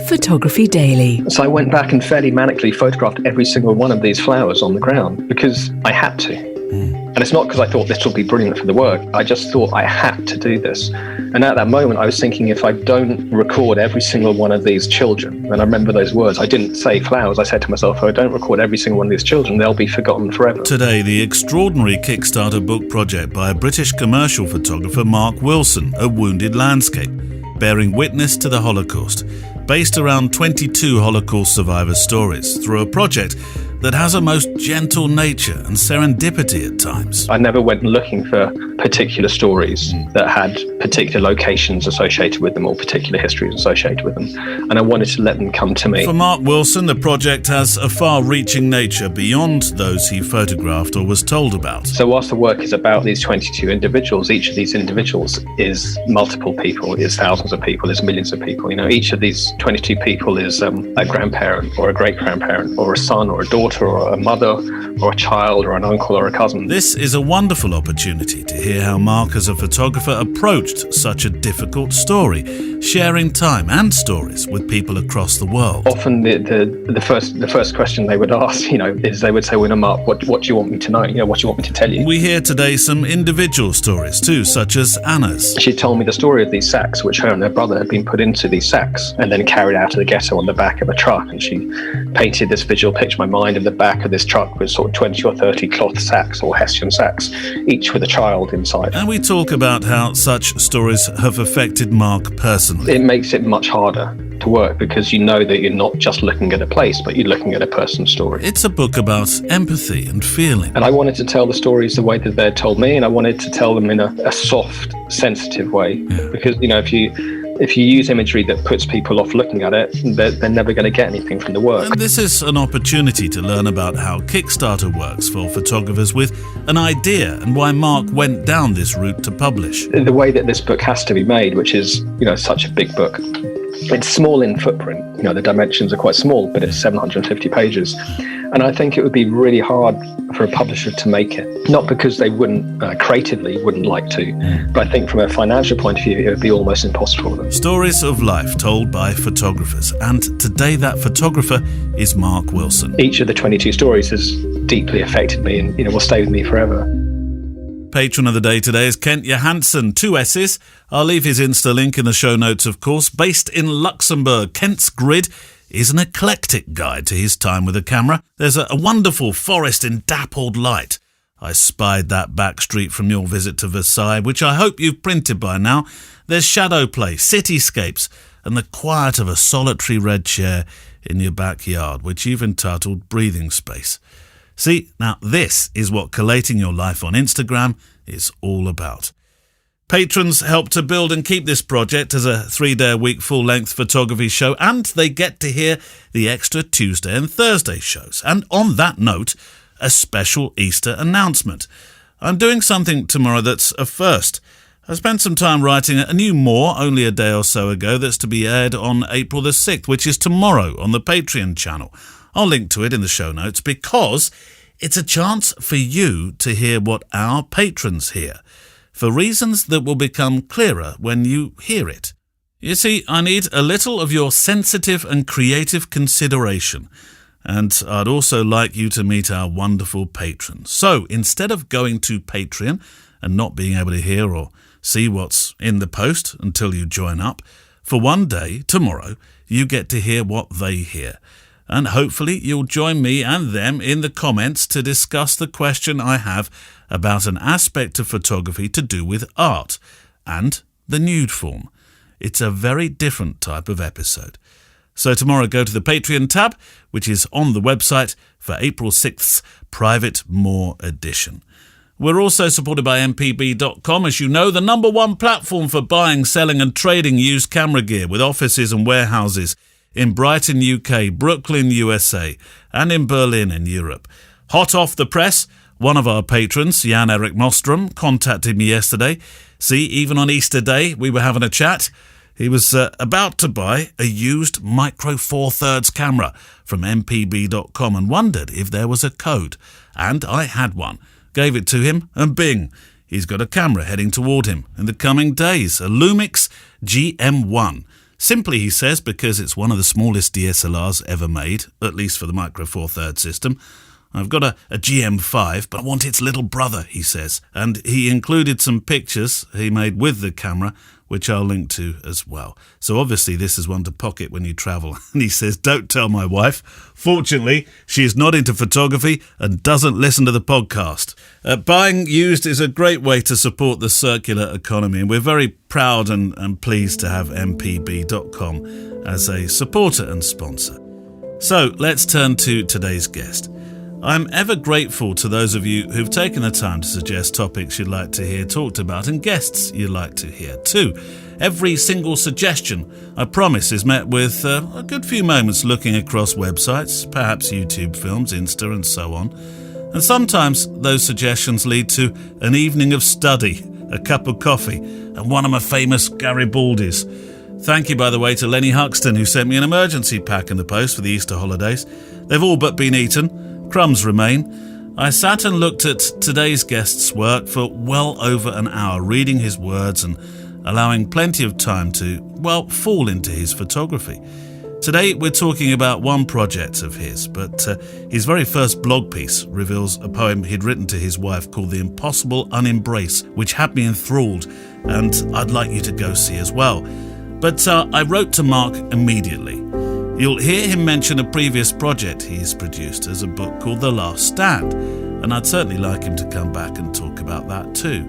Photography Daily. So I went back and fairly manically photographed every single one of these flowers on the ground because I had to. And it's not because I thought this will be brilliant for the work. I just thought I had to do this. And at that moment, I was thinking, if I don't record every single one of these children, and I remember those words, I didn't say flowers. I said to myself, if I don't record every single one of these children, they'll be forgotten forever. Today, the extraordinary Kickstarter book project by a British commercial photographer, Mark Wilson, A Wounded Landscape, bearing witness to the Holocaust, based around 22 Holocaust survivors' stories, through a project that has a most gentle nature and serendipity at times. I never went looking for particular stories that had particular locations associated with them or particular histories associated with them. And I wanted to let them come to me. For Mark Wilson, the project has a far-reaching nature beyond those he photographed or was told about. So whilst the work is about these 22 individuals, each of these individuals is multiple people, is thousands of people, is millions of people. You know, each of these 22 people is a grandparent or a great-grandparent or a son or a daughter or a mother or a child or an uncle or a cousin. This is a wonderful opportunity to hear how Mark as a photographer approached such a difficult story, sharing time and stories with people across the world. Often the first question they would ask, is they would say, well, Mark, what do you want me to know? What do you want me to tell you? We hear today some individual stories too, such as Anna's. She told me the story of these sacks, which her and her brother had been put into these sacks and then carried out of the ghetto on the back of a truck. And she painted this visual picture in my mind of the back of this truck with sort of 20 or 30 cloth sacks or Hessian sacks, each with a child inside. And we talk about how such stories have affected Mark personally. It makes it much harder to work because you know that you're not just looking at a place, but you're looking at a person's story. It's a book about empathy and feeling. And I wanted to tell the stories the way that they'd told me, and I wanted to tell them in a soft, sensitive way. Yeah. Because, if you use imagery that puts people off looking at it, they're never going to get anything from the work. And this is an opportunity to learn about how Kickstarter works for photographers with an idea and why Mark went down this route to publish. The way that this book has to be made, which is, such a big book, it's small in footprint. The dimensions are quite small, but it's 750 pages. And I think it would be really hard for a publisher to make it. Not because they creatively wouldn't like to, but I think from a financial point of view, it would be almost impossible for them. Stories of life told by photographers. And today that photographer is Mark Wilson. Each of the 22 stories has deeply affected me and, will stay with me forever. Patron of the day today is Kent Johansson, 2 S's. I'll leave his Insta link in the show notes, of course. Based in Luxembourg, Kent's Grid is an eclectic guide to his time with a camera. There's a wonderful forest in dappled light. I spied that back street from your visit to Versailles, which I hope you've printed by now. There's shadow play, cityscapes, and the quiet of a solitary red chair in your backyard, which you've entitled Breathing Space. See, now this is what collating your life on Instagram is all about. Patrons help to build and keep this project as a 3-day-a-week full-length photography show, and they get to hear the extra Tuesday and Thursday shows. And on that note, a special Easter announcement. I'm doing something tomorrow that's a first. I spent some time writing a new more only a day or so ago that's to be aired on April the 6th, which is tomorrow on the Patreon channel. I'll link to it in the show notes because it's a chance for you to hear what our patrons hear, for reasons that will become clearer when you hear it. You see, I need a little of your sensitive and creative consideration, and I'd also like you to meet our wonderful patrons. So instead of going to Patreon and not being able to hear or see what's in the post until you join up, for one day, tomorrow, you get to hear what they hear. And hopefully you'll join me and them in the comments to discuss the question I have about an aspect of photography to do with art and the nude form. It's a very different type of episode. So tomorrow go to the Patreon tab, which is on the website, for April 6th's Private More edition. We're also supported by mpb.com, as you know, the #1 platform for buying, selling and trading used camera gear, with offices and warehouses in Brighton, UK, Brooklyn, USA, and in Berlin in Europe. Hot off the press, one of our patrons, Jan-Erik Mostrom, contacted me yesterday. See, even on Easter Day, we were having a chat. He was about to buy a used Micro Four Thirds camera from mpb.com and wondered if there was a code. And I had one. Gave it to him, and bing, he's got a camera heading toward him in the coming days, a Lumix GM1. Simply, he says, because it's one of the smallest DSLRs ever made, at least for the Micro Four Thirds system. I've got a GM5, but I want its little brother, he says. And he included some pictures he made with the camera, which I'll link to as well. So obviously this is one to pocket when you travel. And he says, don't tell my wife. Fortunately, she is not into photography and doesn't listen to the podcast. Buying used is a great way to support the circular economy, and we're very proud and pleased to have mpb.com as a supporter and sponsor. So let's turn to today's guest. I'm ever grateful to those of you who've taken the time to suggest topics you'd like to hear talked about and guests you'd like to hear too. Every single suggestion, I promise, is met with a good few moments looking across websites, perhaps YouTube films, Insta and so on. And sometimes those suggestions lead to an evening of study, a cup of coffee, and one of my famous Garibaldis. Thank you, by the way, to Lenny Huxton, who sent me an emergency pack in the post for the Easter holidays. They've all but been eaten. Crumbs remain. I sat and looked at today's guest's work for well over an hour, reading his words and allowing plenty of time to, fall into his photography. Today we're talking about one project of his, but his very first blog piece reveals a poem he'd written to his wife called The Impossible Unembrace, which had me enthralled, and I'd like you to go see as well. But I wrote to Mark immediately. You'll hear him mention a previous project he's produced as a book called The Last Stand, and I'd certainly like him to come back and talk about that too.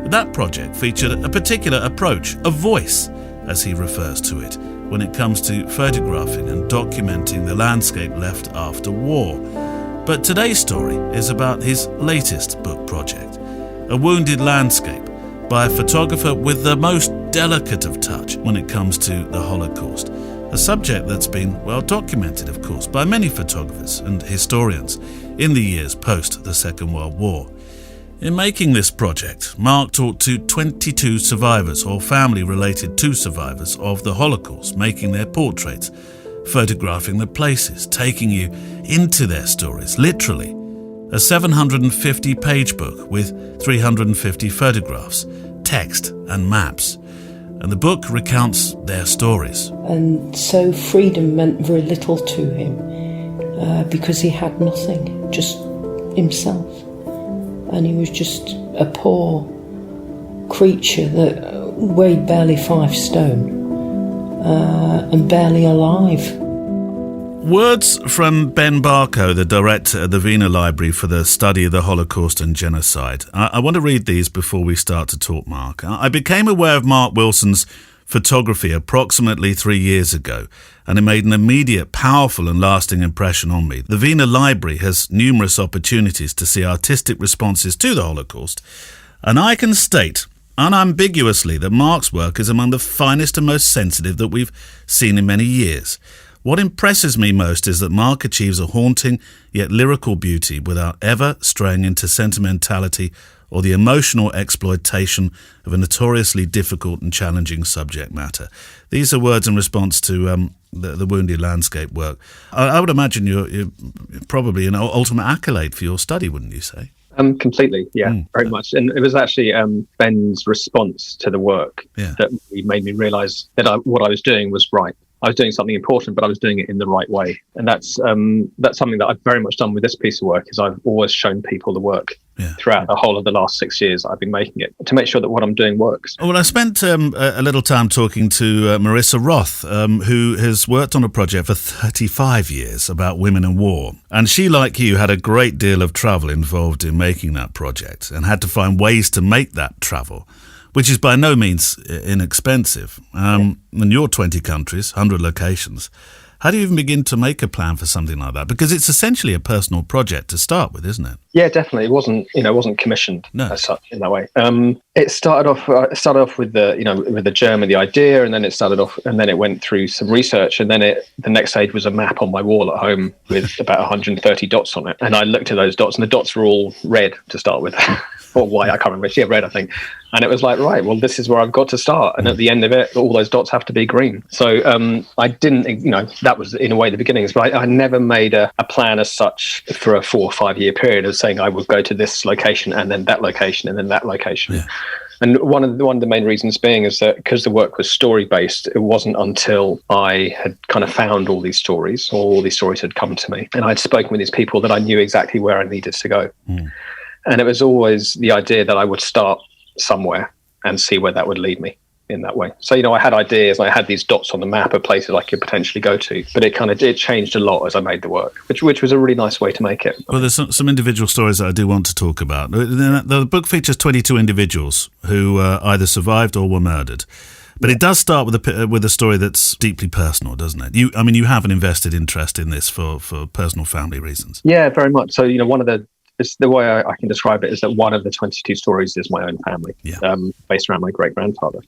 That project featured a particular approach, a voice, as he refers to it, when it comes to photographing and documenting the landscape left after war. But today's story is about his latest book project, A Wounded Landscape, by a photographer with the most delicate of touch when it comes to the Holocaust. A subject that's been well documented, of course, by many photographers and historians in the years post the Second World War. In making this project, Mark talked to 22 survivors or family related to survivors of the Holocaust, making their portraits, photographing the places, taking you into their stories, literally. A 750-page book with 350 photographs, text and maps. And the book recounts their stories. And so freedom meant very little to him because he had nothing, just himself. And he was just a poor creature that weighed barely 5 stone and barely alive. Words from Ben Barkow, the director at the Wiener Library for the Study of the Holocaust and Genocide. I want to read these before we start to talk, Mark. I became aware of Mark Wilson's photography approximately 3 years ago, and it made an immediate, powerful and lasting impression on me. The Wiener Library has numerous opportunities to see artistic responses to the Holocaust, and I can state unambiguously that Mark's work is among the finest and most sensitive that we've seen in many years. What impresses me most is that Mark achieves a haunting yet lyrical beauty without ever straying into sentimentality or the emotional exploitation of a notoriously difficult and challenging subject matter. These are words in response to the Wounded Landscape work. I would imagine you're probably an ultimate accolade for your study, wouldn't you say? Completely, yeah, very much. And it was actually Ben's response to the work that made me realise that what I was doing was right. I was doing something important, but I was doing it in the right way. And that's something that I've very much done with this piece of work, is I've always shown people the work throughout the whole of the last 6 years I've been making it, to make sure that what I'm doing works. Well, I spent a little time talking to Marissa Roth, who has worked on a project for 35 years about women and war. And she, like you, had a great deal of travel involved in making that project and had to find ways to make that travel, which is by no means inexpensive. And you're 20 countries, 100 locations. How do you even begin to make a plan for something like that? Because it's essentially a personal project to start with, isn't it? Yeah, definitely. It wasn't commissioned as such in that way. It started off with the germ of the idea, and then it went through some research, and then the next stage was a map on my wall at home with about 130 dots on it. And I looked at those dots, and the dots were all red to start with. Or white, I can't remember. Yeah, red, I think. And it was like, right, well, this is where I've got to start. And at the end of it, all those dots have to be green. So I didn't, that was in a way the beginnings, but I never made a plan as such for a 4 or 5 year period of saying I would go to this location and then that location and then that location. And one of the main reasons being is that because the work was story based, it wasn't until I had kind of found all these stories, or all these stories had come to me, and I'd spoken with these people, that I knew exactly where I needed to go. And it was always the idea that I would start somewhere and see where that would lead me in that way. So, I had ideas, and I had these dots on the map of places I could potentially go to, but it changed a lot as I made the work, which was a really nice way to make it. Well, there's some individual stories that I do want to talk about. The book features 22 individuals who either survived or were murdered. But it does start with a story that's deeply personal, doesn't it? You have an invested interest in this for personal family reasons. Yeah, very much. So, the way I can describe it is that one of the 22 stories is my own family, based around my great-grandfather.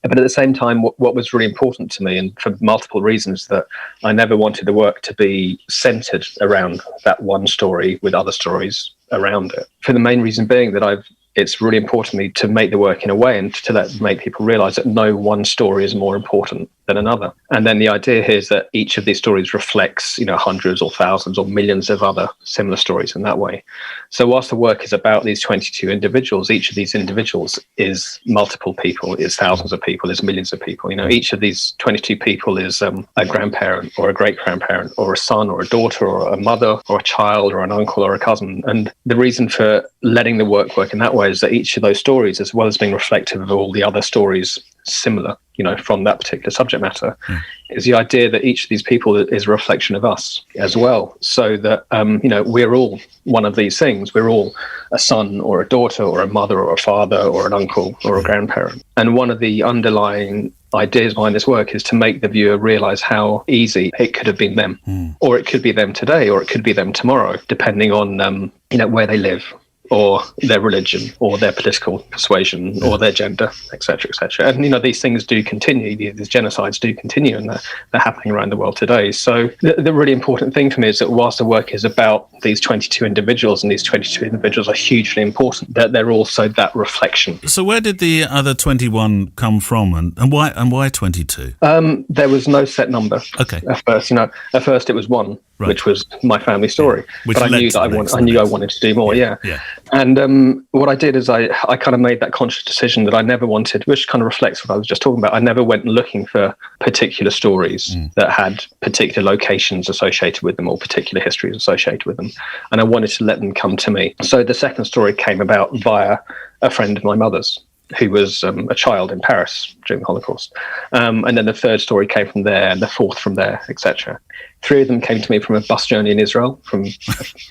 But at the same time, what was really important to me, and for multiple reasons, that I never wanted the work to be centered around that one story with other stories around it. For the main reason being that it's really important to me to make the work in a way and to make people realize that no one story is more important than another. And then the idea here is that each of these stories reflects, hundreds or thousands or millions of other similar stories in that way. So whilst the work is about these 22 individuals, each of these individuals is multiple people, is thousands of people, is millions of people. Each of these 22 people is a grandparent or a great-grandparent or a son or a daughter or a mother or a child or an uncle or a cousin. And the reason for letting the work in that way is that each of those stories, as well as being reflective of all the other stories similar, from that particular subject matter, is the idea that each of these people is a reflection of us as well. So that, we're all one of these things. We're all a son or a daughter or a mother or a father or an uncle or a grandparent. And one of the underlying ideas behind this work is to make the viewer realize how easy it could have been them, or it could be them today, or it could be them tomorrow, depending on, where they live, or their religion, or their political persuasion, or their gender, etc., etc. And these things do continue; these genocides do continue, and they're happening around the world today. So the really important thing for me is that whilst the work is about these 22 individuals, and these 22 individuals are hugely important, that they're also that reflection. So where did the other 21 come from, and why 22? There was no set number. Okay. At first it was one. Right. Which was my family story, but I knew that I wanted to do more. Yeah. And what I did is I kind of made that conscious decision that I never wanted, which kind of reflects what I was just talking about. I never went looking for particular stories that had particular locations associated with them or particular histories associated with them, and I wanted to let them come to me. So the second story came about via a friend of my mother's, who was a child in Paris during the Holocaust. And then the third story came from there, and the fourth from there, etc. 3 of them came to me from a bus journey in Israel, from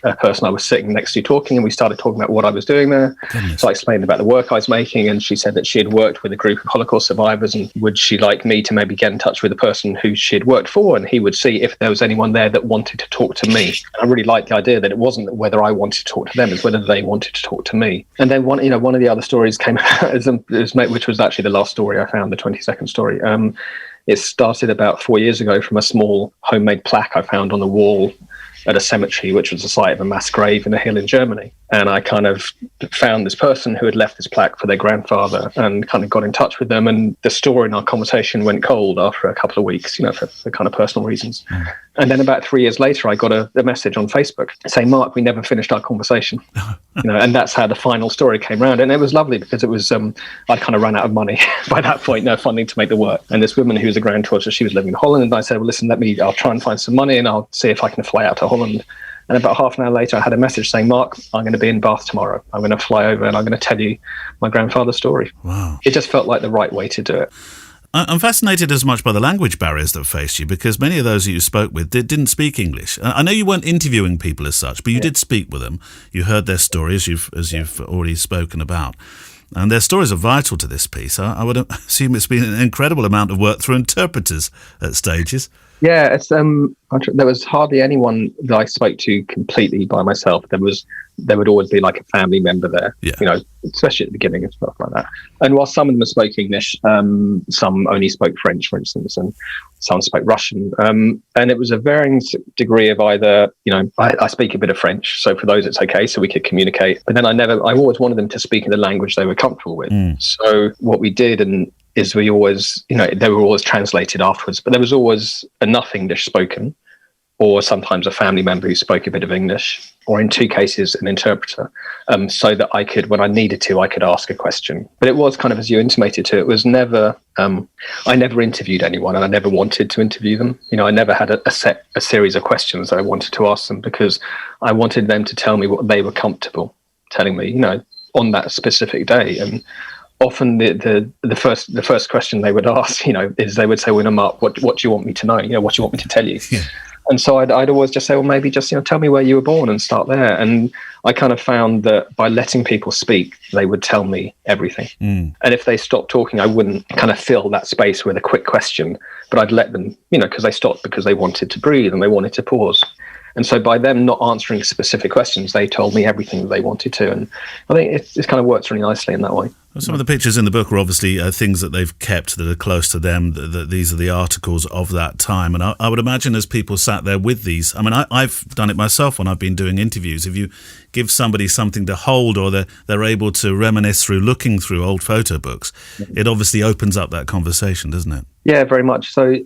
a person I was sitting next to talking, and we started talking about what I was doing there. Goodness. So I explained about the work I was making, and she said that she had worked with a group of Holocaust survivors, and would she like me to maybe get in touch with the person who she had worked for, and he would see if there was anyone there that wanted to talk to me. And I really liked the idea that it wasn't whether I wanted to talk to them, it's whether they wanted to talk to me. And then one of the other stories came out, which was actually the last story I found, the 22nd story. It started about 4 years ago from a small homemade plaque I found on the wall at a cemetery, which was the site of a mass grave in a hill in Germany. And I kind of found this person who had left this plaque for their grandfather and kind of got in touch with them. And the story in our conversation went cold after a couple of weeks, for kind of personal reasons. And then about 3 years later, I got a message on Facebook saying, "Mark, we never finished our conversation." And that's how the final story came around. And it was lovely because it was, I'd kind of run out of money by that point, no funding to make the work. And this woman who was a granddaughter, she was living in Holland. And I said, "Well, listen, I'll try and find some money and I'll see if I can fly out to Holland." And about half an hour later, I had a message saying, "Mark, I'm going to be in Bath tomorrow. I'm going to fly over and I'm going to tell you my grandfather's story." Wow. It just felt like the right way to do it. I'm fascinated as much by the language barriers that faced you, because many of those that you spoke with didn't speak English. I know you weren't interviewing people as such, but you did speak with them. You heard their story, as you've already spoken about. And their stories are vital to this piece. I would assume it's been an incredible amount of work through interpreters at stages. Yeah, it's there was hardly anyone that I spoke to completely by myself. There would always be like a family member there, especially at the beginning and stuff like that. And while some of them spoke English, some only spoke French, for instance, and some spoke Russian. And it was a varying degree of either, I speak a bit of French, so for those it's okay, so we could communicate. But then I always wanted them to speak in the language they were comfortable with. So what we did is we always, they were always translated afterwards, but there was always enough English spoken or sometimes a family member who spoke a bit of English, or in 2 cases, an interpreter, so that I could, when I needed to, I could ask a question. But it was kind of, as you intimated to, it was never, I never interviewed anyone, and I never wanted to interview them. I never had a series of questions that I wanted to ask them, because I wanted them to tell me what they were comfortable telling me, on that specific day. And often the first question they would ask, is they would say, well, Mark, what do you want me to know? What do you want me to tell you? Yeah. And so I'd always just say, well, maybe just, tell me where you were born, and start there. And I kind of found that by letting people speak, they would tell me everything. And if they stopped talking, I wouldn't kind of fill that space with a quick question, but I'd let them, because they stopped because they wanted to breathe and they wanted to pause. And so by them not answering specific questions, they told me everything that they wanted to. And I think it kind of works really nicely in that way. Well, some of the pictures in the book are obviously things that they've kept that are close to them. These are the articles of that time. And I would imagine as people sat there with these, I mean, I've done it myself when I've been doing interviews. If you give somebody something to hold, or they're able to reminisce through looking through old photo books, it obviously opens up that conversation, doesn't it? Yeah, very much. So,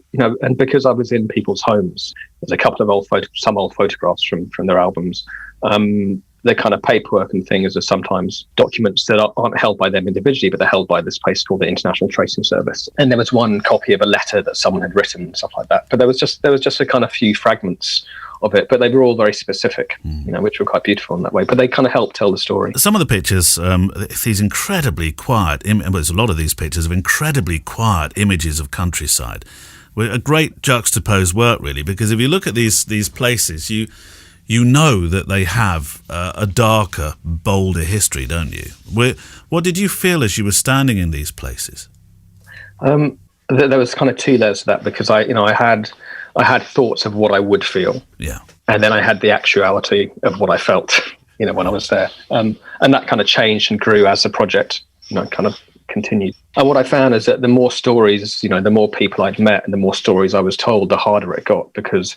and because I was in people's homes, there's a couple of some old photographs from their albums. The kind of paperwork and things are sometimes documents that aren't held by them individually, but they're held by this place called the International Tracing Service. And there was one copy of a letter that someone had written and stuff like that. But there was just a kind of few fragments of it, but they were all very specific, which were quite beautiful in that way. But they kind of helped tell the story. Some of the pictures, these incredibly quiet, there's a lot of these pictures of incredibly quiet images of countryside. A great juxtaposed work, really, because if you look at these places, you know that they have a darker, bolder history, don't you? What did you feel as you were standing in these places? There was kind of 2 layers to that, because I had thoughts of what I would feel, and then I had the actuality of what I felt, when I was there, and that kind of changed and grew as the project, kind of continued. And what I found is that the more stories, the more people I'd met, and the more stories I was told, the harder it got, because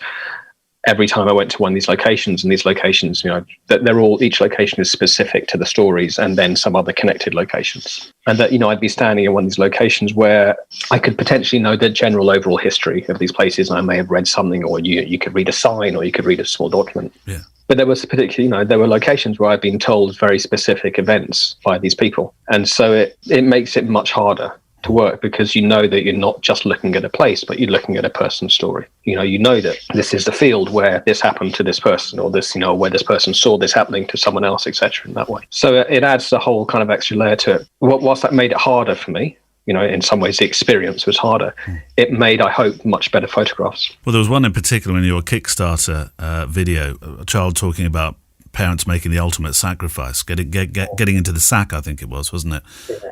every time I went to one of these locations, and these locations, each location is specific to the stories, and then some other connected locations. And that, I'd be standing in one of these locations where I could potentially know the general overall history of these places. And I may have read something, or you could read a sign, or you could read a small document. Yeah. But there was particularly, there were locations where I've been told very specific events by these people. And so it makes it much harder to work, because that you're not just looking at a place, but you're looking at a person's story. You know that this is the field where this happened to this person, or this, where this person saw this happening to someone else, etc. in that way. So it adds a whole kind of extra layer to it. Whilst that made it harder for me, in some ways the experience was harder, it made, I hope, much better photographs. Well, there was one in particular in your Kickstarter video, a child talking about parents making the ultimate sacrifice, getting into the sack, I think it was, wasn't it?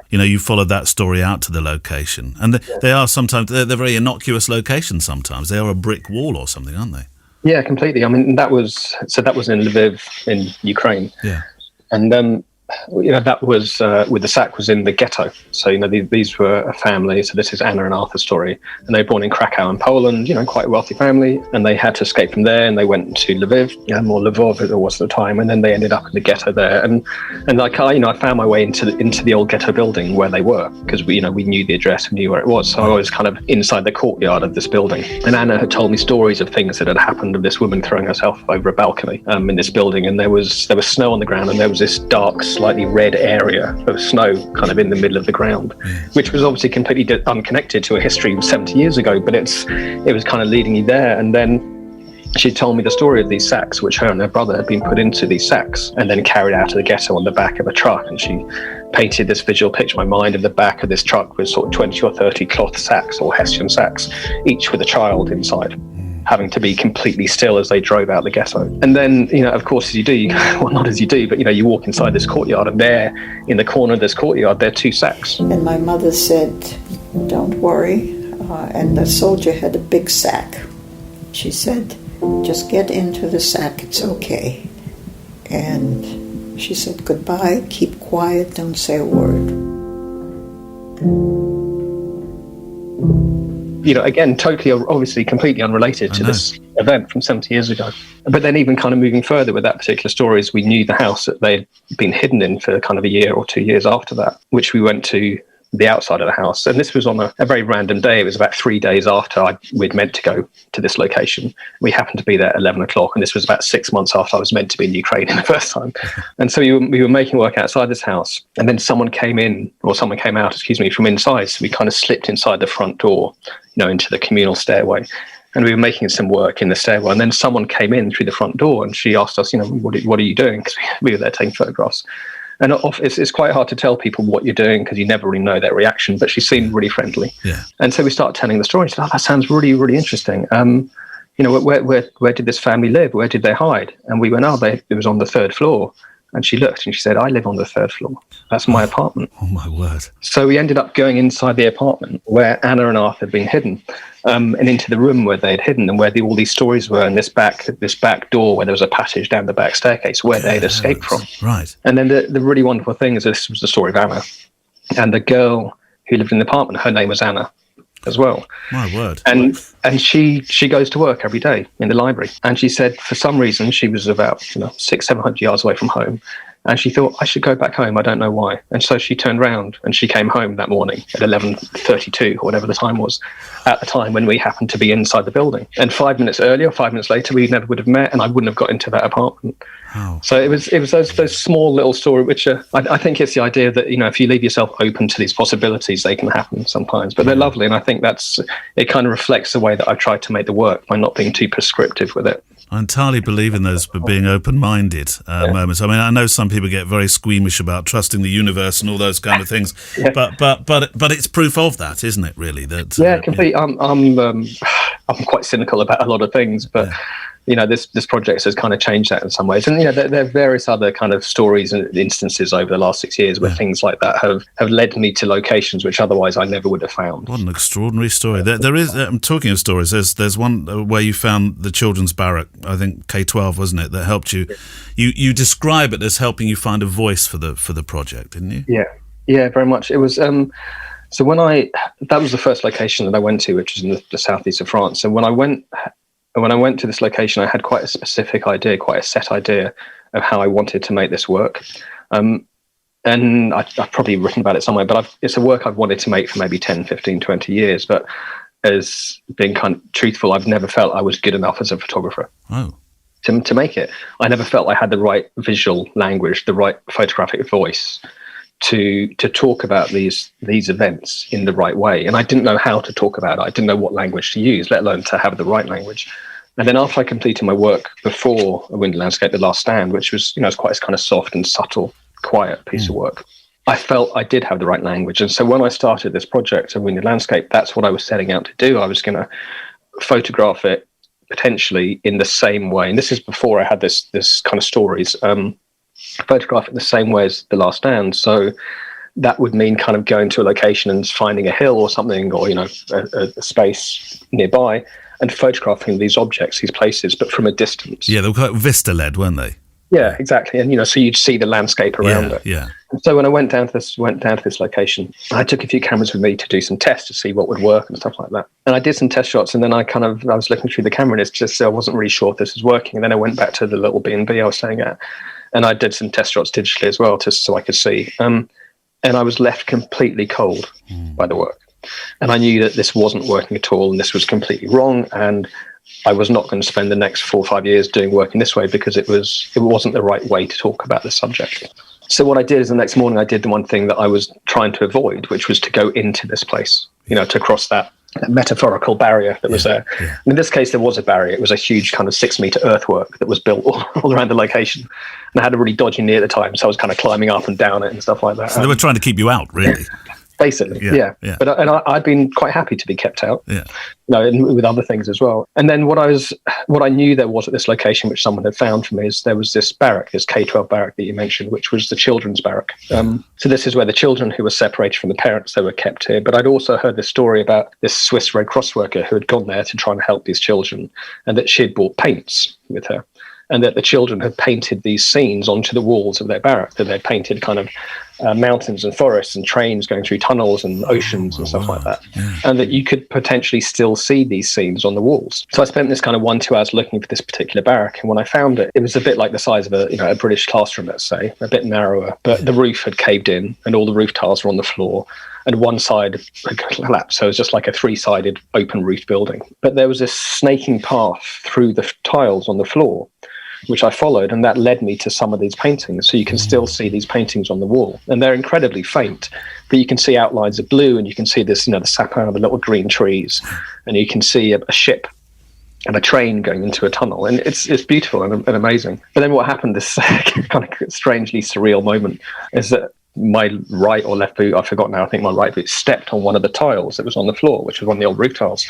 Yeah. You followed that story out to the location. And they are sometimes, they're very innocuous locations sometimes. They are a brick wall or something, aren't they? Yeah, completely. I mean, that was in Lviv in Ukraine. Yeah. And that was with the sack was in the ghetto. So these were a family. So this is Anna and Arthur's story, and they were born in Krakow in Poland. Quite a wealthy family, and they had to escape from there, and they went to Lviv, or Lvov as it was at the time, and then they ended up in the ghetto there. And like I found my way into the old ghetto building where they were, because we knew the address, we knew where it was. So I was kind of inside the courtyard of this building, and Anna had told me stories of things that had happened, of this woman throwing herself over a balcony in this building, and there was snow on the ground, and there was this dark, slightly red area of snow kind of in the middle of the ground, which was obviously completely unconnected to a history of 70 years ago, but it was kind of leading you there. And then she told me the story of these sacks, which her and her brother had been put into these sacks and then carried out of the ghetto on the back of a truck. And she painted this visual picture in my mind of the back of this truck with sort of 20 or 30 cloth sacks, or Hessian sacks, each with a child inside, having to be completely still as they drove out the ghetto. And then, of course, as you do, well, not as you do, but, you walk inside this courtyard, and there, in the corner of this courtyard, there are 2 sacks. And my mother said, don't worry. And the soldier had a big sack. She said, just get into the sack, it's okay. And she said, goodbye, keep quiet, don't say a word. Again, totally, obviously, completely unrelated to this event from 70 years ago. But then even kind of moving further with that particular story is we knew the house that they'd been hidden in for kind of a year or 2 years after that, which we went to the outside of the house. And this was on a very random day. It was about 3 days after we'd meant to go to this location. We happened to be there at 11 o'clock, and this was about 6 months after I was meant to be in Ukraine the first time. And so we were making work outside this house, and then someone came out, from inside. So we kind of slipped inside the front door, into the communal stairway. And we were making some work in the stairwell, and then someone came in through the front door, and she asked us, what are you doing? Because we were there taking photographs. And it's quite hard to tell people what you're doing because you never really know their reaction, but she seemed really friendly. Yeah. And so we started telling the story. She said, that sounds really, really interesting. Where did this family live? Where did they hide? And we went, it was on the 3rd floor. And she looked and she said, I live on the 3rd floor. That's my apartment. Oh, my word. So we ended up going inside the apartment where Anna and Arthur had been hidden, and into the room where they had hidden and where all these stories were, and this back door where there was a passage down the back staircase where they had escaped from. Right. And then the really wonderful thing is this was the story of Anna. And the girl who lived in the apartment, her name was Anna as well. My word. And she goes to work every day in the library. And she said for some reason she was about 600-700 yards away from home, and she thought, I should go back home. I don't know why. And so she turned around and she came home that morning at 11:32 or whatever the time was, at the time when we happened to be inside the building. And 5 minutes earlier, 5 minutes later, we never would have met, and I wouldn't have got into that apartment. Oh. So it was those small little stories, which I think it's the idea that if you leave yourself open to these possibilities, they can happen sometimes. But they're lovely, and I think it kind of reflects the way that I've tried to make the work by not being too prescriptive with it. I entirely believe in those being open-minded moments. I mean, I know some people get very squeamish about trusting the universe and all those kind of things, but it's proof of that, isn't it? Really, that completely. I'm quite cynical about a lot of things, but. This project has kind of changed that in some ways. And, there are various other kind of stories and instances over the last 6 years where things like that have led me to locations which otherwise I never would have found. What an extraordinary story. There is, I'm talking of stories, there's one where you found the children's barrack, I think K-12, wasn't it, that helped you. You describe it as helping you find a voice for the project, didn't you? Yeah, very much. It was... So that was the first location that I went to, which is in the southeast of France. And when I went to this location, I had quite a specific idea, quite a set idea of how I wanted to make this work. And I've probably written about it somewhere, but it's a work I've wanted to make for maybe 10, 15, 20 years. But as being kind of truthful, I've never felt I was good enough as a photographer to make it. I never felt I had the right visual language, the right photographic voice to talk about these events in the right way. And I didn't know how to talk about it. I didn't know what language to use, let alone to have the right language. And then after I completed my work before A Windy Landscape, The Last Stand, which was, it's quite a kind of soft and subtle, quiet piece of work, I felt I did have the right language. And so when I started this project, A Windy Landscape, that's what I was setting out to do. I was going to photograph it potentially in the same way. And this is before I had this kind of stories, photograph it the same way as The Last Stand. So that would mean kind of going to a location and finding a hill or something, or a space nearby, and photographing these objects, these places, but from a distance. Yeah, they were quite vista led, weren't they? Yeah, exactly. And so you'd see the landscape around it. Yeah. And so when I went down to this location, I took a few cameras with me to do some tests to see what would work and stuff like that. And I did some test shots, and then I was looking through the camera, and it's just I wasn't really sure if this was working. And then I went back to the little B&B I was staying at, and I did some test shots digitally as well, just so I could see. And I was left completely cold by the work. And I knew that this wasn't working at all, and this was completely wrong. And I was not going to spend the next 4 or 5 years doing work in this way, because it wasn't the right way to talk about the subject. So what I did is the next morning I did the one thing that I was trying to avoid, which was to go into this place, to cross that metaphorical barrier that was there. Yeah. And in this case, there was a barrier. It was a huge kind of 6-meter earthwork that was built all around the location. And I had a really dodgy knee at the time, so I was kind of climbing up and down it and stuff like that. So they were trying to keep you out, really. Basically, yeah. But I'd been quite happy to be kept out, and with other things as well. And then what I knew there was at this location, which someone had found for me, is there was this barrack, this K-12 barrack that you mentioned, which was the children's barrack. So this is where the children who were separated from the parents, they were kept here. But I'd also heard this story about this Swiss Red Cross worker who had gone there to try and help these children, and that she had brought paints with her. And that the children had painted these scenes onto the walls of their barrack, that they'd painted kind of mountains and forests and trains going through tunnels and oceans and stuff like that. Yeah. And that you could potentially still see these scenes on the walls. So I spent this kind of 1-2 hours looking for this particular barrack. And when I found it, it was a bit like the size of a British classroom, let's say, a bit narrower, but the roof had caved in and all the roof tiles were on the floor. and one side had collapsed. So it was just like a 3-sided open roof building. But there was this snaking path through the tiles on the floor, which I followed, and that led me to some of these paintings. So you can still see these paintings on the wall, and they're incredibly faint, but you can see outlines of blue, and you can see this, the sapin, the little green trees, and you can see a ship and a train going into a tunnel, and it's beautiful and amazing. But then what happened, this kind of strangely surreal moment, is that my right or left boot, I forgot now, I think my right boot stepped on one of the tiles that was on the floor, which was one of the old roof tiles,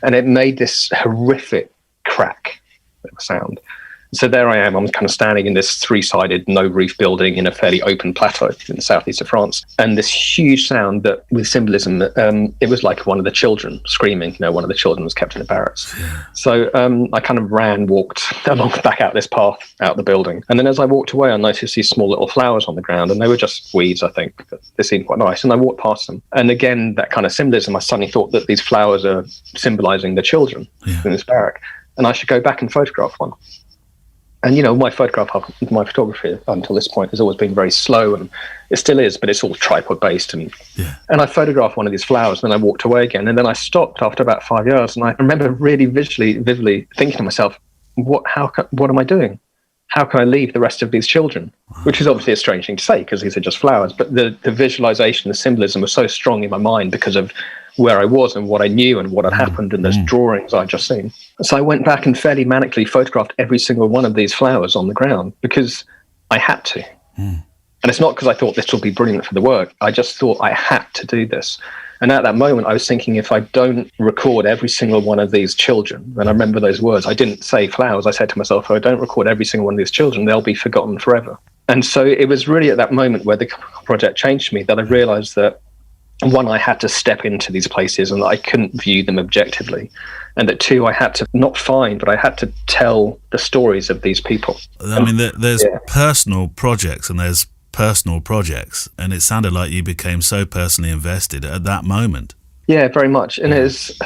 and it made this horrific crack sound. So there I am, I'm kind of standing in this 3-sided, no-roof building in a fairly open plateau in the southeast of France. And this huge sound that, with symbolism, it was like one of the children screaming. One of the children was kept in the barracks. So I kind of walked back out this path, out the building. And then as I walked away, I noticed these small little flowers on the ground, and they were just weeds, I think. But they seemed quite nice. And I walked past them. And again, that kind of symbolism, I suddenly thought that these flowers are symbolizing the children in this barrack. And I should go back and photograph one. And, my photography until this point has always been very slow, and it still is, but it's all tripod based. And I photographed one of these flowers, and then I walked away again. And then I stopped after about 5 yards. And I remember really vividly thinking to myself, what am I doing? How can I leave the rest of these children? Which is obviously a strange thing to say, because these are just flowers. But the visualization, the symbolism was so strong in my mind because of where I was and what I knew and what had happened and those drawings I'd just seen. So I went back and fairly manically photographed every single one of these flowers on the ground because I had to. And it's not because I thought this will be brilliant for the work. I just thought I had to do this. And at that moment, I was thinking, if I don't record every single one of these children, and I remember those words, I didn't say flowers. I said to myself, if I don't record every single one of these children, they'll be forgotten forever. And so it was really at that moment where the project changed me that I realized that, one, I had to step into these places and I couldn't view them objectively. And that, two, I had to not find, but I had to tell the stories of these people. I mean, there's personal projects and there's personal projects, and it sounded like you became so personally invested at that moment. Yeah, very much. And it is,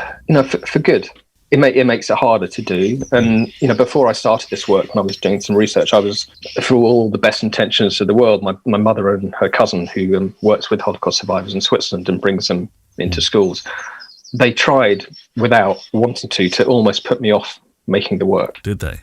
for good. It makes it harder to do. And, before I started this work, when I was doing some research, I was, for all the best intentions of the world, my mother and her cousin, who works with Holocaust survivors in Switzerland and brings them into schools, they tried, without wanting to almost put me off making the work. Did they?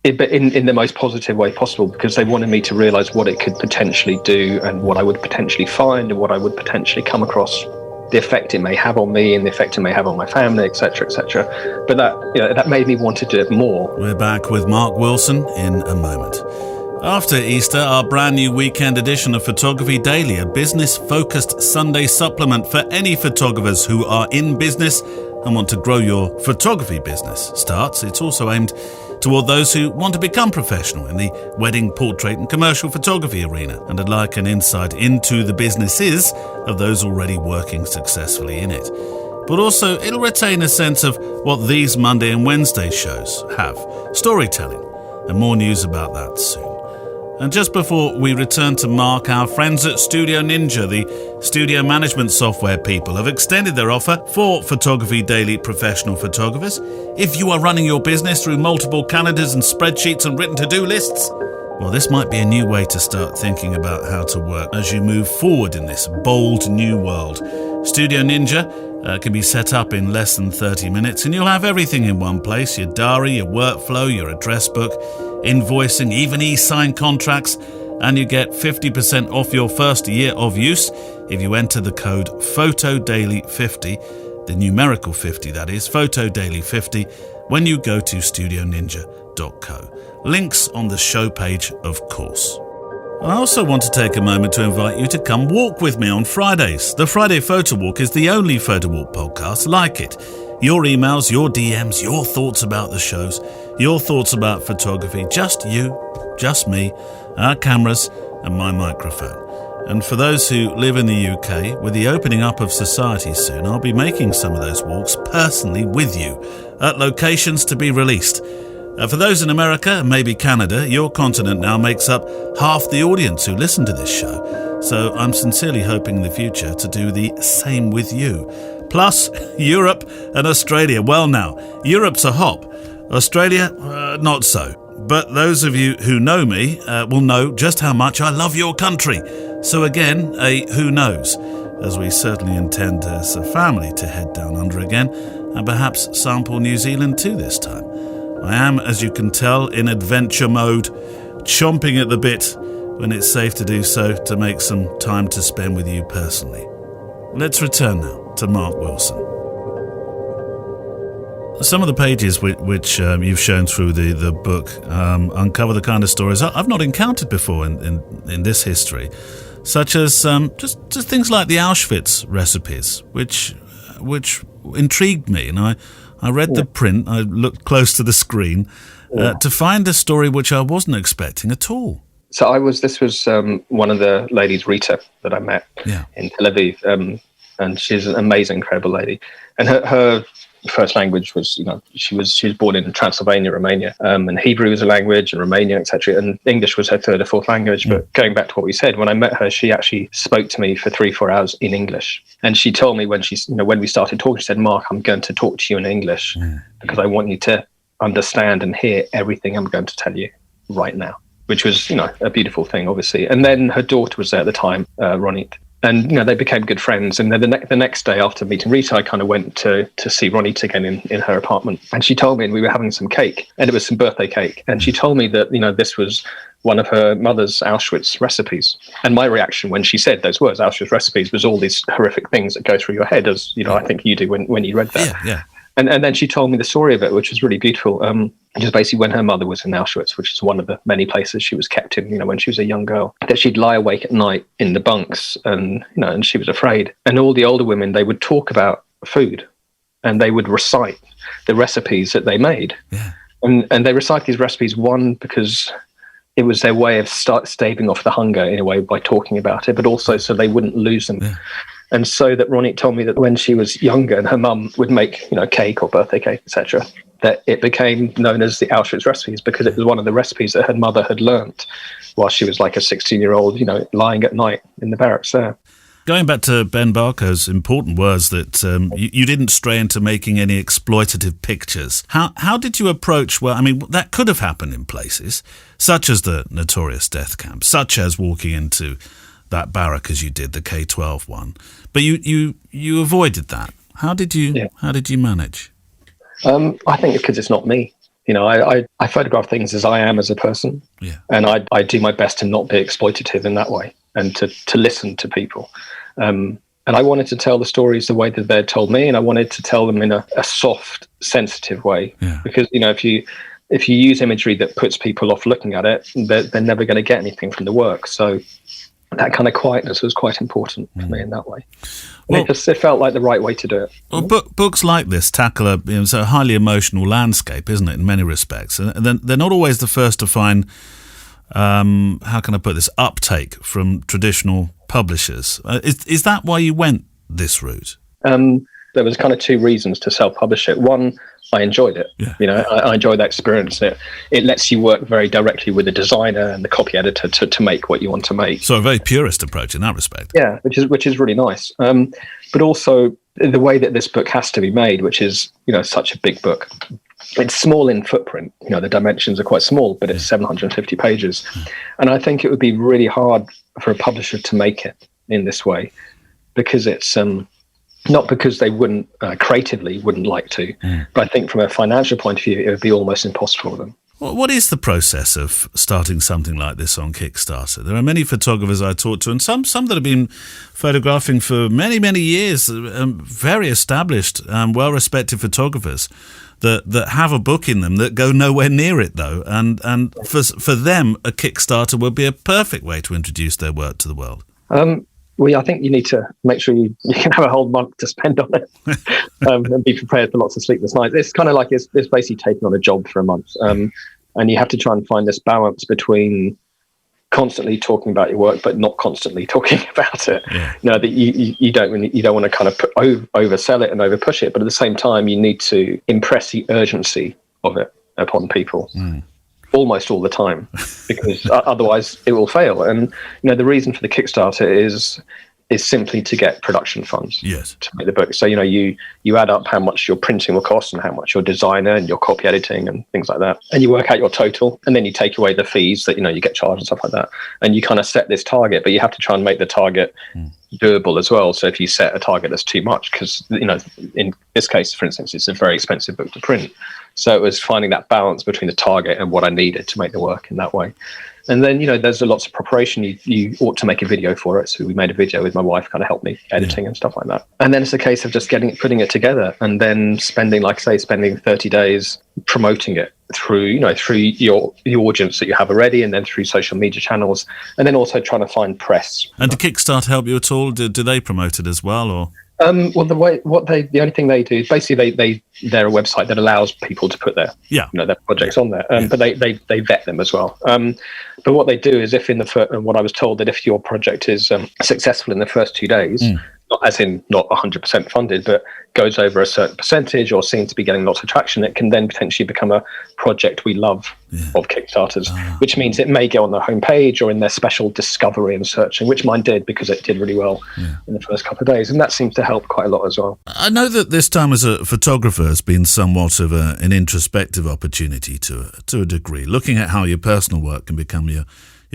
But in the most positive way possible, because they wanted me to realize what it could potentially do and what I would potentially find and what I would potentially come across, the effect it may have on me and the effect it may have on my family, etc., etc. But that made me want to do it more. We're back with Mark Wilson in a moment. After Easter, our brand new weekend edition of Photography Daily, a business-focused Sunday supplement for any photographers who are in business and want to grow your photography business, starts. It's also aimed toward those who want to become professional in the wedding, portrait and commercial photography arena and would like an insight into the businesses of those already working successfully in it. But also it'll retain a sense of what these Monday and Wednesday shows have, storytelling, and more news about that soon. And just before we return to Mark, our friends at Studio Ninja, the studio management software people, have extended their offer for Photography Daily professional photographers. If you are running your business through multiple calendars and spreadsheets and written to-do lists, well, this might be a new way to start thinking about how to work as you move forward in this bold new world. Studio Ninja can be set up in less than 30 minutes, and you'll have everything in one place: your diary, your workflow, your address book, invoicing, even e-sign contracts, and you get 50% off your first year of use if you enter the code PHOTODAILY50, the numerical 50 that is, PHOTODAILY50, when you go to studioninja.co. Links on the show page, of course. I also want to take a moment to invite you to come walk with me on Fridays. The Friday Photo Walk is the only photo walk podcast like it. Your emails, your DMs, your thoughts about the shows, your thoughts about photography, just you, just me, our cameras and my microphone. And for those who live in the UK, with the opening up of society soon, I'll be making some of those walks personally with you at locations to be released. For those in America and maybe Canada, your continent now makes up half the audience who listen to this show. So I'm sincerely hoping in the future to do the same with you. Plus, Europe and Australia. Well now, Europe's a hop. Australia, not so. But those of you who know me will know just how much I love your country. So again, a who knows. as we certainly intend as a family to head down under again and perhaps sample New Zealand too this time. I am, as you can tell, in adventure mode, chomping at the bit when it's safe to do so to make some time to spend with you personally. Let's return now to Mark Wilson. Some of the pages which you've shown through the book uncover the kind of stories I've not encountered before in this history, such as just things like the Auschwitz recipes, which intrigued me. And I read the print, I looked close to the screen to find a story which I wasn't expecting at all. So this was one of the ladies, Rita, that I met in Tel Aviv, and she's an amazing, incredible lady. And her first language was, she was born in Transylvania, Romania, and Hebrew was a language, and Romanian, etc. And English was her third or fourth language. But going back to what we said, when I met her, she actually spoke to me for 3-4 hours in English. And she told me when we started talking, she said, "Mark, I'm going to talk to you in English because I want you to understand and hear everything I'm going to tell you right now," which was, a beautiful thing, obviously. And then her daughter was there at the time, Ronit. And, they became good friends. And then the next day after meeting Rita, I kind of went to see Ronit again in her apartment. And she told me, and we were having some cake, and it was some birthday cake. And she told me that, this was one of her mother's Auschwitz recipes. And my reaction when she said those words, Auschwitz recipes, was all these horrific things that go through your head, as, I think you do when you read that. Yeah. And then she told me the story of it, which was really beautiful. Just basically when her mother was in Auschwitz, which is one of the many places she was kept in, when she was a young girl, that she'd lie awake at night in the bunks and, and she was afraid. And all the older women, they would talk about food and they would recite the recipes that they made. Yeah. And they recite these recipes, one, because it was their way of staving off the hunger in a way by talking about it, but also so they wouldn't lose them. Yeah. And so that Ronit told me that when she was younger and her mum would make, cake or birthday cake, etc., that it became known as the Auschwitz recipes because it was one of the recipes that her mother had learnt while she was like a 16-year-old, lying at night in the barracks there. Going back to Ben Barker's important words that you didn't stray into making any exploitative pictures. How did you approach, that could have happened in places, such as the notorious death camp, such as walking into that barrack as you did, the K-12 one. But you avoided that. How did you manage? I think because it's not me. I photograph things as I am as a person. Yeah. And I do my best to not be exploitative in that way and to listen to people. And I wanted to tell the stories the way that they're told me, and I wanted to tell them in a soft, sensitive way. Yeah. Because, if you use imagery that puts people off looking at it, they're never going to get anything from the work. So that kind of quietness was quite important for me in that way. Well, it felt like the right way to do it. Well, books like this tackle it's a highly emotional landscape, isn't it, in many respects? And they're not always the first to find, how can I put this, uptake from traditional publishers. Is that why you went this route? There was kind of two reasons to self-publish it. One, I enjoyed it. Yeah. I enjoyed that experience. It lets you work very directly with the designer and the copy editor to make what you want to make. So a very purist approach in that respect. Yeah, which is really nice. But also the way that this book has to be made, which is such a big book. It's small in footprint. The dimensions are quite small, but it's 750 pages, and I think it would be really hard for a publisher to make it in this way because it's. Not because they wouldn't creatively wouldn't like to, but I think from a financial point of view, it would be almost impossible for them. What is the process of starting something like this on Kickstarter? There are many photographers I talk to, and some that have been photographing for many, many years, very established, well-respected photographers that have a book in them that go nowhere near it, though. And for them, a Kickstarter would be a perfect way to introduce their work to the world. Well, I think you need to make sure you can have a whole month to spend on it and be prepared for lots of sleepless nights. It's kind of like it's basically taking on a job for a month. And you have to try and find this balance between constantly talking about your work, but not constantly talking about it. Yeah. That you don't want to kind of oversell it and overpush it. But at the same time, you need to impress the urgency of it upon people. Almost all the time, because otherwise it will fail. And the reason for the Kickstarter is is simply to get production funds Yes. to make the book. So, you add up how much your printing will cost and how much your designer and your copy editing and things like that. And you work out your total, and then you take away the fees that, you get charged and stuff like that. And you kind of set this target, but you have to try and make the target doable as well. So if you set a target that's too much, because, in this case, for instance, it's a very expensive book to print. So it was finding that balance between the target and what I needed to make the work in that way. And then, there's lots of preparation. You ought to make a video for it. So we made a video with my wife, kind of helped me editing and stuff like that. And then it's a case of just putting it together, and then spending 30 days promoting it through the audience that you have already, and then through social media channels, and then also trying to find press. And did Kickstarter help you at all? Do they promote it as well, or? Well, the only thing they do is basically they're a website that allows people to put their projects on there, but they vet them as well. But what they do is, if what I was told, that if your project is successful in the first 2 days, not 100% funded, but goes over a certain percentage or seems to be getting lots of traction, it can then potentially become a project we love of Kickstarters, which means it may go on the homepage or in their special discovery and searching, which mine did, because it did really well in the first couple of days. And that seems to help quite a lot as well. I know that this time as a photographer has been somewhat of an introspective opportunity to a degree, looking at how your personal work can become your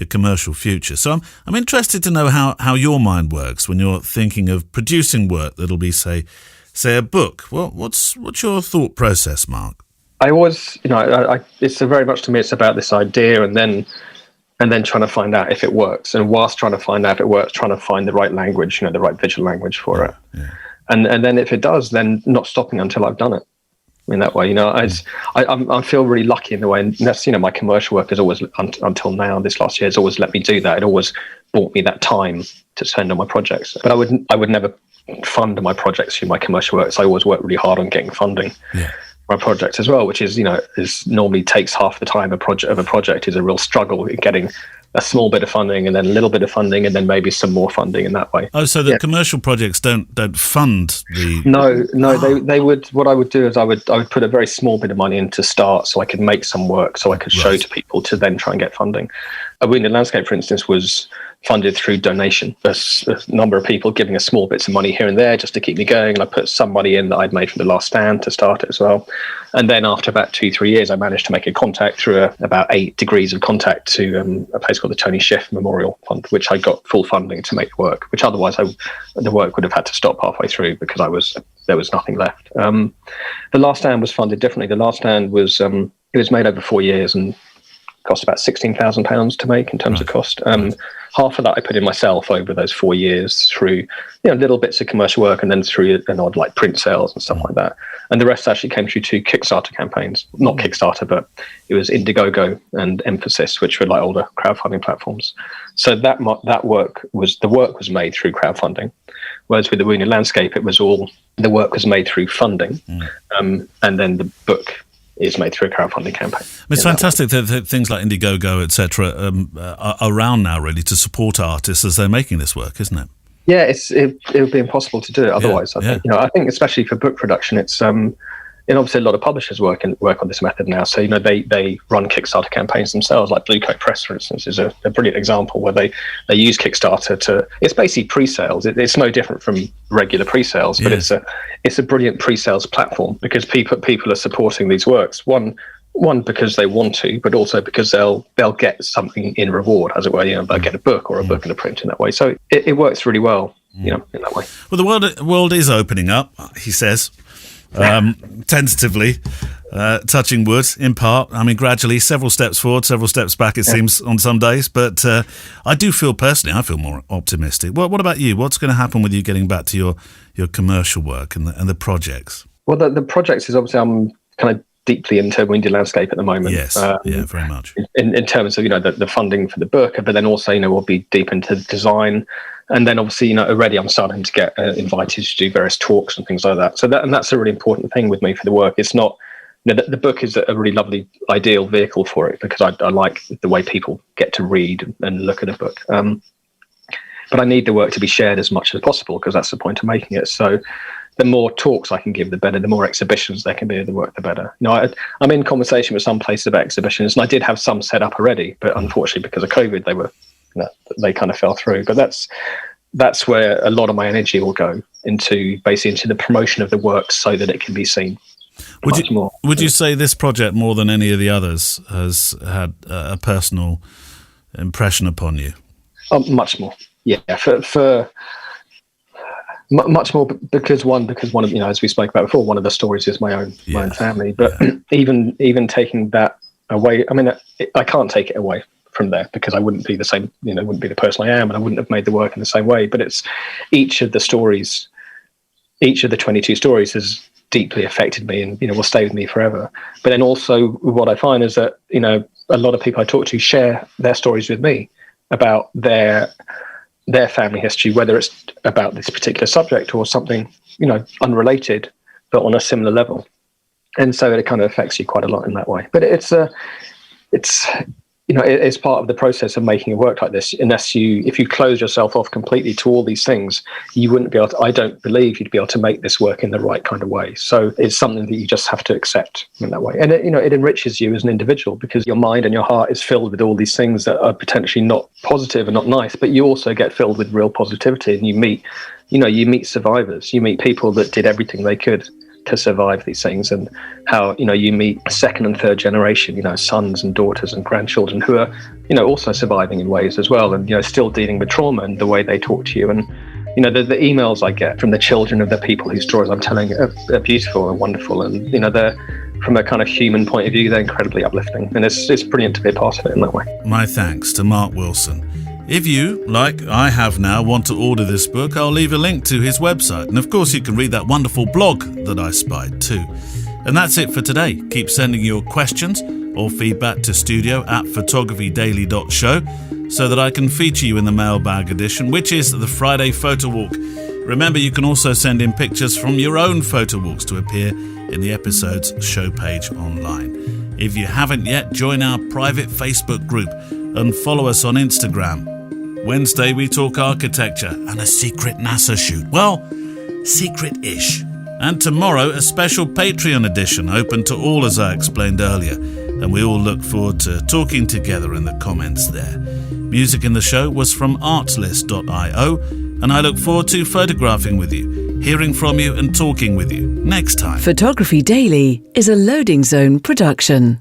commercial future. So I'm interested to know how your mind works when you're thinking of producing work that'll be, say a book. Well, what's your thought process, Mark? I always, it's very much, to me, it's about this idea, and then trying to find out if it works. And whilst trying to find out if it works, trying to find the right language, the right visual language for it. Yeah. And then if it does, then not stopping until I've done it. In that way, I feel really lucky in the way, and that's, my commercial work has always, until now, this last year, has always let me do that. It always bought me that time to spend on my projects. But I would never fund my projects through my commercial work. So I always work really hard on getting funding for my projects as well, which is, is normally takes half the time. A project is a real struggle in getting a small bit of funding, and then a little bit of funding, and then maybe some more funding in that way. Oh, so the commercial projects don't fund the... No, they would. What I would do is I would put a very small bit of money in to start, so I could make some work, so I could show to people, to then try and get funding. A Wounded Landscape, for instance, was funded through donation. There's a number of people giving us small bits of money here and there just to keep me going. And I put some money in that I'd made from The Last Stand to start it as well. And then after about 2-3 years, I managed to make a contact through about 8 degrees of contact to a place called the Tony Schiff Memorial Fund, which I got full funding to make the work, which otherwise the work would have had to stop halfway through because there was nothing left. The Last Stand was funded differently. The Last Stand was it was made over 4 years and cost about £16,000 to make in terms of cost. Half of that I put in myself over those 4 years through little bits of commercial work, and then through an odd print sales and stuff like that. And the rest actually came through 2 Kickstarter campaigns. Not Kickstarter, but it was Indiegogo and Emphasis, which were older crowdfunding platforms. So the work was made through crowdfunding, whereas with the Wounded Landscape, the work was made through funding, and then the book is made through a crowdfunding campaign. It's fantastic that things like Indiegogo, etc., are around now, really, to support artists as they're making this work, isn't it? Yeah, it would be impossible to do it otherwise. I think especially for book production, it's obviously a lot of publishers work on this method now. So they run Kickstarter campaigns themselves. Like Blue Coat Press, for instance, is a brilliant example where they use Kickstarter to. It's basically pre-sales. It's no different from regular pre-sales, but it's a brilliant pre-sales platform because people are supporting these works. One because they want to, but also because they'll get something in reward, as it were. They'll get a book or a book and a print in that way. So it works really well, in that way. Well, the world is opening up, he says. Tentatively, touching wood, in part. I mean, gradually, several steps forward, several steps back, it seems, on some days. But I do feel, personally, I feel more optimistic. What about you? What's going to happen with you getting back to your commercial work and the projects? Well, the projects is obviously I'm kind of deeply into Wounded Landscape at the moment. Yes, very much. In terms of, the funding for the book, but then also, we'll be deep into design. And then obviously, already I'm starting to get invited to do various talks and things like that. So that's a really important thing with me for the work. It's not, the book is a really lovely, ideal vehicle for it because I like the way people get to read and look at a book. But I need the work to be shared as much as possible because that's the point of making it. So the more talks I can give, the better. The more exhibitions there can be of the work, the better. I'm in conversation with some places about exhibitions, and I did have some set up already, but unfortunately because of COVID, they kind of fell through. But that's where a lot of my energy will go into the promotion of the work so that it can be seen. Would you say this project, more than any of the others, has had a personal impression upon you? Much more, yeah. For much more because one of, you know, as we spoke about before, one of the stories is my own family. But even taking that away, I mean, I can't take it away from there, because I wouldn't be the same, you know, wouldn't be the person I am, and I wouldn't have made the work in the same way. But it's each of the 22 stories has deeply affected me, and, you know, will stay with me forever. But then also what I find is that, you know, a lot of people I talk to share their stories with me about their family history, whether it's about this particular subject or something, you know, unrelated, but on a similar level. And so it kind of affects you quite a lot in that way. But it's you know, it's part of the process of making a work like this. If you close yourself off completely to all these things, you wouldn't be able to, I don't believe you'd be able to make this work in the right kind of way. So it's something that you just have to accept in that way. And it, you know, it enriches you as an individual, because your mind and your heart is filled with all these things that are potentially not positive and not nice, but you also get filled with real positivity, and you meet survivors, you meet people that did everything they could to survive these things, and how, you know, you meet second and third generation, you know, sons and daughters and grandchildren who are, you know, also surviving in ways as well, and, you know, still dealing with trauma, and the way they talk to you. And, you know, the emails I get from the children of the people whose stories I'm telling are beautiful and wonderful, and, you know, they're, from a kind of human point of view, they're incredibly uplifting, and it's brilliant to be a part of it in that way. My thanks to Mark Wilson. If you, like I have now, want to order this book, I'll leave a link to his website. And of course, you can read that wonderful blog that I spied too. And that's it for today. Keep sending your questions or feedback to studio@photographydaily.show so that I can feature you in the mailbag edition, which is the Friday photo walk. Remember, you can also send in pictures from your own photo walks to appear in the episode's show page online. If you haven't yet, join our private Facebook group and follow us on Instagram. Wednesday we talk architecture and a secret NASA shoot. Well, secret-ish. And tomorrow a special Patreon edition open to all, as I explained earlier. And we all look forward to talking together in the comments there. Music in the show was from artlist.io, and I look forward to photographing with you, hearing from you and talking with you next time. Photography Daily is a Loading Zone production.